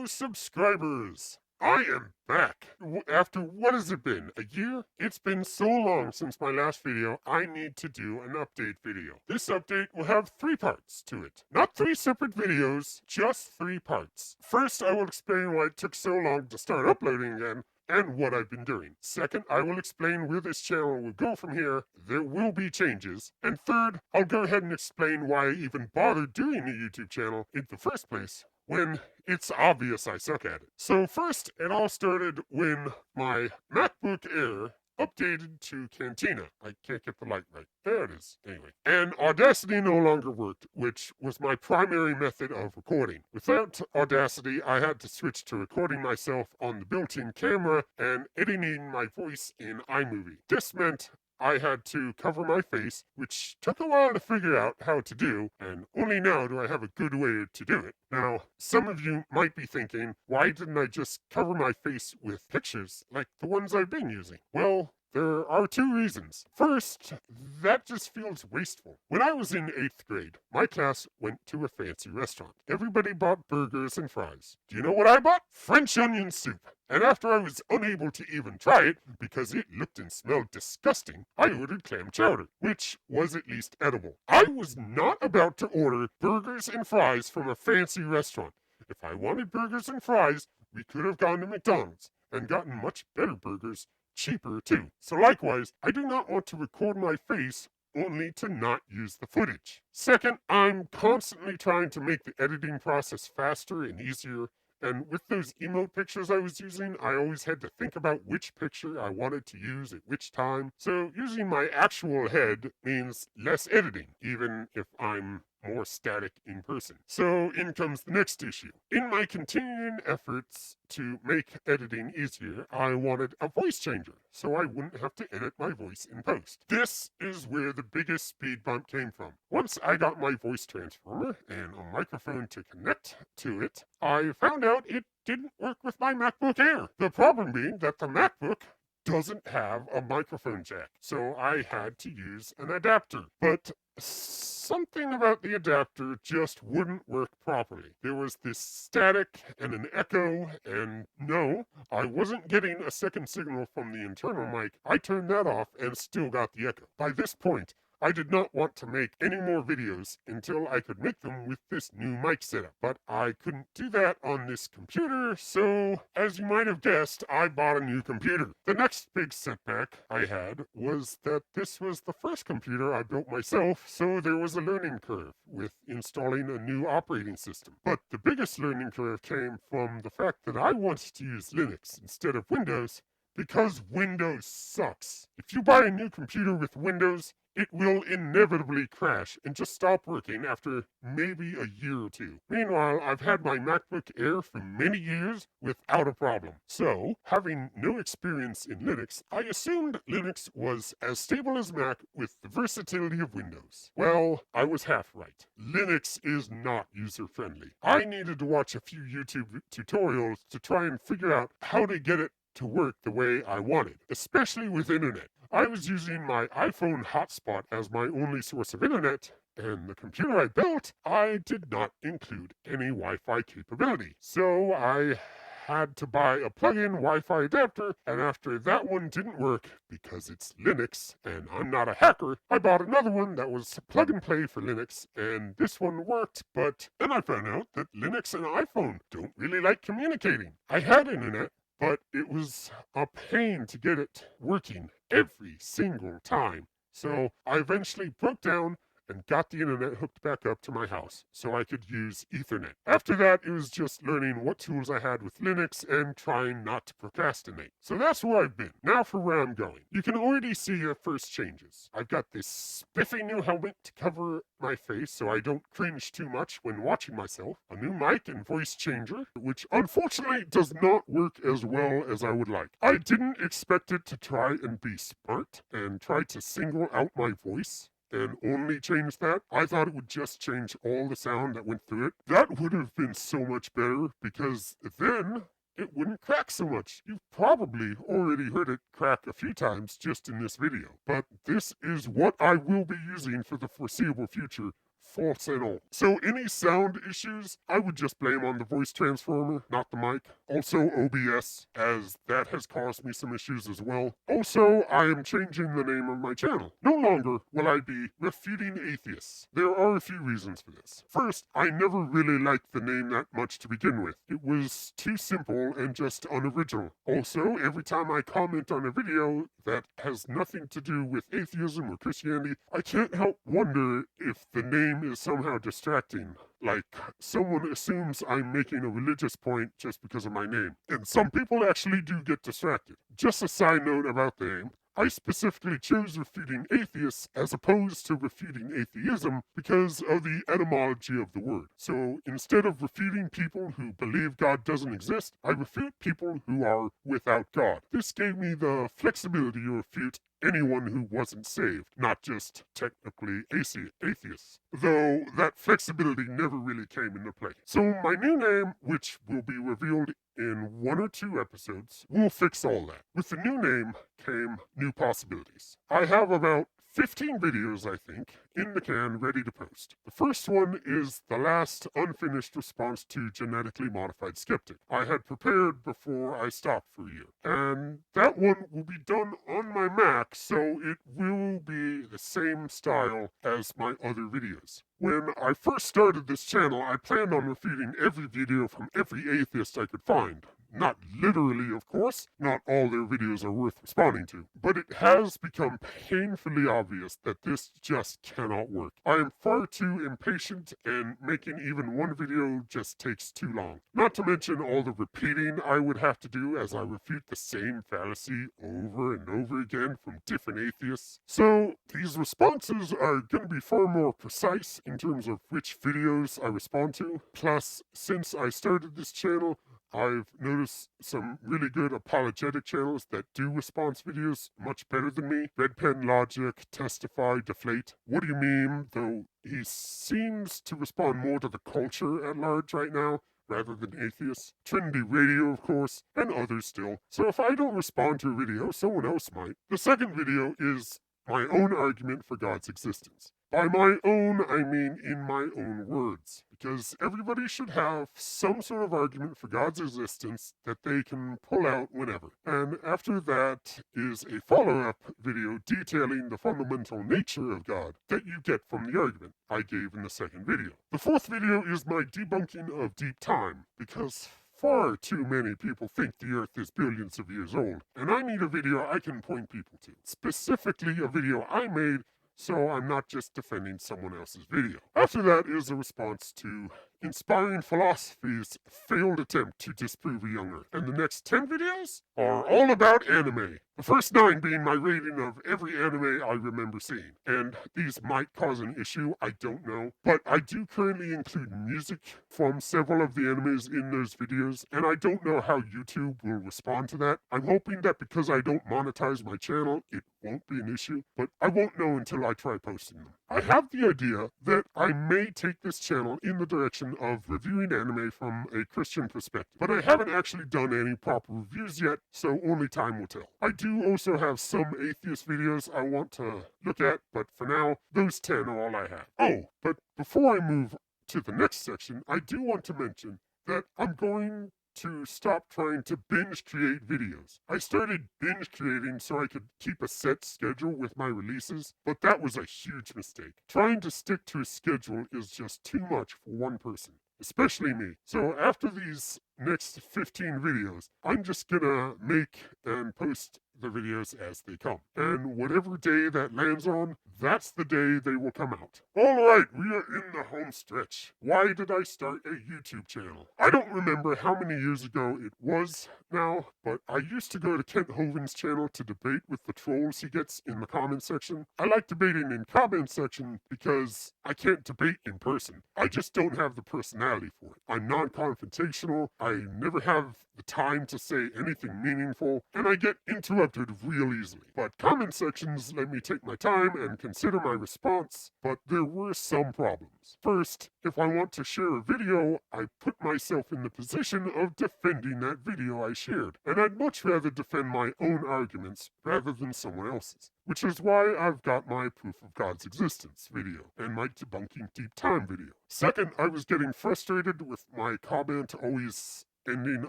Hello, subscribers! I am back. After what has it been? A year? It's been so long since my last video, I need to do an update video. This update will have 3 parts to it. Not 3 separate videos, just 3 parts. First, I will explain why it took so long to start uploading again, and what I've been doing. Second, I will explain where this channel will go from here. There will be changes. And third, I'll go ahead and explain why I even bothered doing a YouTube channel in the first place, when it's obvious I suck at it. So first, it all started when my MacBook Air updated to Cantina. I can't get the light right. There it is. Anyway. And Audacity no longer worked, which was my primary method of recording. Without Audacity, I had to switch to recording myself on the built-in camera and editing my voice in iMovie. This meant I had to cover my face, which took a while to figure out how to do, and only now do I have a good way to do it. Now, some of you might be thinking, why didn't I just cover my face with pictures like the ones I've been using? Well, there are 2 reasons. First, that just feels wasteful. When I was in 8th grade, my class went to a fancy restaurant. Everybody bought burgers and fries. Do you know what I bought? French onion soup. And after I was unable to even try it, because it looked and smelled disgusting, I ordered clam chowder, which was at least edible. I was not about to order burgers and fries from a fancy restaurant. If I wanted burgers and fries, we could have gone to McDonald's and gotten much better burgers, cheaper too. So likewise, I do not want to record my face only to not use the footage. Second, I'm constantly trying to make the editing process faster and easier. And with those emote pictures I was using, I always had to think about which picture I wanted to use at which time. So using my actual head means less editing, even if I'm more static in person. So in comes the next issue. In my continuing efforts to make editing easier, I wanted a voice changer, so I wouldn't have to edit my voice in post. This is where the biggest speed bump came from. Once I got my voice transformer and a microphone to connect to it, I found out it didn't work with my MacBook Air. The problem being that the MacBook doesn't have a microphone jack, so I had to use an adapter. But something about the adapter just wouldn't work properly. There was this static and an echo, and no, I wasn't getting a second signal from the internal mic. I turned that off and still got the echo. By this point, I did not want to make any more videos until I could make them with this new mic setup, but I couldn't do that on this computer, so as you might have guessed, I bought a new computer. The next big setback I had was that this was the first computer I built myself, so there was a learning curve with installing a new operating system. But the biggest learning curve came from the fact that I wanted to use Linux instead of Windows, because Windows sucks. If you buy a new computer with Windows, it will inevitably crash and just stop working after maybe a year or 2. Meanwhile, I've had my MacBook Air for many years without a problem. So, having no experience in Linux, I assumed Linux was as stable as Mac with the versatility of Windows. Well, I was half right. Linux is not user-friendly. I needed to watch a few YouTube tutorials to try and figure out how to get it to work the way I wanted, especially with internet. I was using my iPhone hotspot as my only source of internet, and the computer I built, I did not include any Wi-Fi capability. So I had to buy a plug-in Wi-Fi adapter, and after that one didn't work because it's Linux and I'm not a hacker, I bought another one that was plug and play for Linux, and this one worked, but then I found out that Linux and iPhone don't really like communicating. I had internet, but it was a pain to get it working every single time. So I eventually broke down and got the internet hooked back up to my house so I could use Ethernet. After that, it was just learning what tools I had with Linux and trying not to procrastinate. So that's where I've been. Now for where I'm going. You can already see the first changes. I've got this spiffy new helmet to cover my face so I don't cringe too much when watching myself, a new mic and voice changer, which unfortunately does not work as well as I would like. I didn't expect it to try and be smart and try to single out my voice and only change that. I thought it would just change all the sound that went through it. That would have been so much better, because then it wouldn't crack so much. You've probably already heard it crack a few times just in this video, but this is what I will be using for the foreseeable future false and all. So any sound issues, I would just blame on the voice transformer, not the mic. Also OBS, as that has caused me some issues as well. Also, I am changing the name of my channel. No longer will I be Refuting Atheists. There are a few reasons for this. First, I never really liked the name that much to begin with. It was too simple and just unoriginal. Also, every time I comment on a video that has nothing to do with atheism or Christianity, I can't help wonder if the name is somehow distracting. Like, someone assumes I'm making a religious point just because of my name. And some people actually do get distracted. Just a side note about the name. I specifically chose Refuting Atheists as opposed to Refuting Atheism because of the etymology of the word. So instead of refuting people who believe God doesn't exist, I refute people who are without God. This gave me the flexibility to refute anyone who wasn't saved, not just technically atheists, though that flexibility never really came into play. So my new name, which will be revealed in 1 or 2 episodes, will fix all that. With the new name came new possibilities. I have about 15 videos, I think, in the can ready to post. The first one is the last unfinished response to Genetically Modified Skeptic. I had prepared before I stopped for a year. And that one will be done on my Mac, so it will be the same style as my other videos. When I first started this channel, I planned on refuting every video from every atheist I could find. Not literally, of course. Not all their videos are worth responding to. But it has become painfully obvious that this just cannot work. I am far too impatient, and making even one video just takes too long. Not to mention all the repeating I would have to do as I refute the same fallacy over and over again from different atheists. So these responses are going to be far more precise in terms of which videos I respond to. Plus, since I started this channel, I've noticed some really good apologetic channels that do response videos much better than me. Red Pen Logic, Testify, Deflate. What do you mean? Though he seems to respond more to the culture at large right now, rather than atheists. Trinity Radio, of course, and others still. So if I don't respond to a video, someone else might. The second video is my own argument for God's existence. By my own, I mean in my own words, because everybody should have some sort of argument for God's existence that they can pull out whenever. And after that is a follow-up video detailing the fundamental nature of God that you get from the argument I gave in the second video. The fourth video is my debunking of deep time, because far too many people think the Earth is billions of years old, and I need a video I can point people to. Specifically a video I made, so I'm not just defending someone else's video. After that is a response to Inspiring Philosophy's failed attempt to disprove a young Earth. And the next 10 videos are all about anime. The first 9 being my rating of every anime I remember seeing. And these might cause an issue, I don't know. But I do currently include music from several of the animes in those videos, and I don't know how YouTube will respond to that. I'm hoping that because I don't monetize my channel, it won't be an issue, but I won't know until I try posting them. I have the idea that I may take this channel in the direction of reviewing anime from a Christian perspective, but I haven't actually done any proper reviews yet, so only time will tell. I do also have some atheist videos I want to look at, but for now, those 10 are all I have. Oh, but before I move to the next section, I do want to mention that I'm going to stop trying to binge create videos. I started binge creating so I could keep a set schedule with my releases, but that was a huge mistake. Trying to stick to a schedule is just too much for one person, especially me. So after these next 15 videos, I'm just gonna make and post the videos as they come. And whatever day that lands on, that's the day they will come out. Alright, we are in the home stretch. Why did I start a YouTube channel? I don't remember how many years ago it was now, but I used to go to Kent Hovind's channel to debate with the trolls he gets in the comment section. I like debating in comment section because I can't debate in person. I just don't have the personality for it. I'm non-confrontational, I never have the time to say anything meaningful, and I get into a interrupted real easily. But comment sections let me take my time and consider my response, but there were some problems. First, if I want to share a video, I put myself in the position of defending that video I shared, and I'd much rather defend my own arguments rather than someone else's. Which is why I've got my Proof of God's Existence video and my Debunking Deep Time video. Second, I was getting frustrated with my comment always ending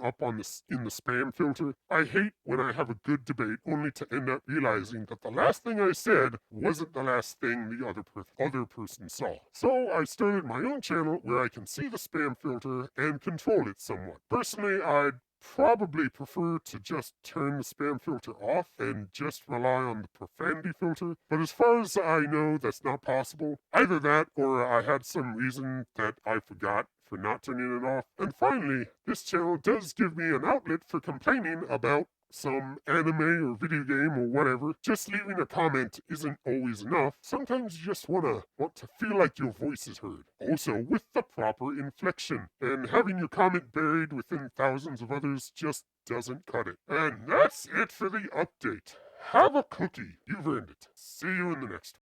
up in the spam filter. I hate when I have a good debate only to end up realizing that the last thing I said wasn't the last thing the other person saw. So I started my own channel where I can see the spam filter and control it somewhat. Personally, I'd probably prefer to just turn the spam filter off and just rely on the profanity filter, but as far as I know, that's not possible. Either that or I had some reason that I forgot for not turning it off. And finally, this channel does give me an outlet for complaining about some anime or video game or whatever. Just leaving a comment isn't always enough. Sometimes you just want to feel like your voice is heard. Also with the proper inflection. And having your comment buried within thousands of others just doesn't cut it. And that's it for the update. Have a cookie. You've earned it. See you in the next one.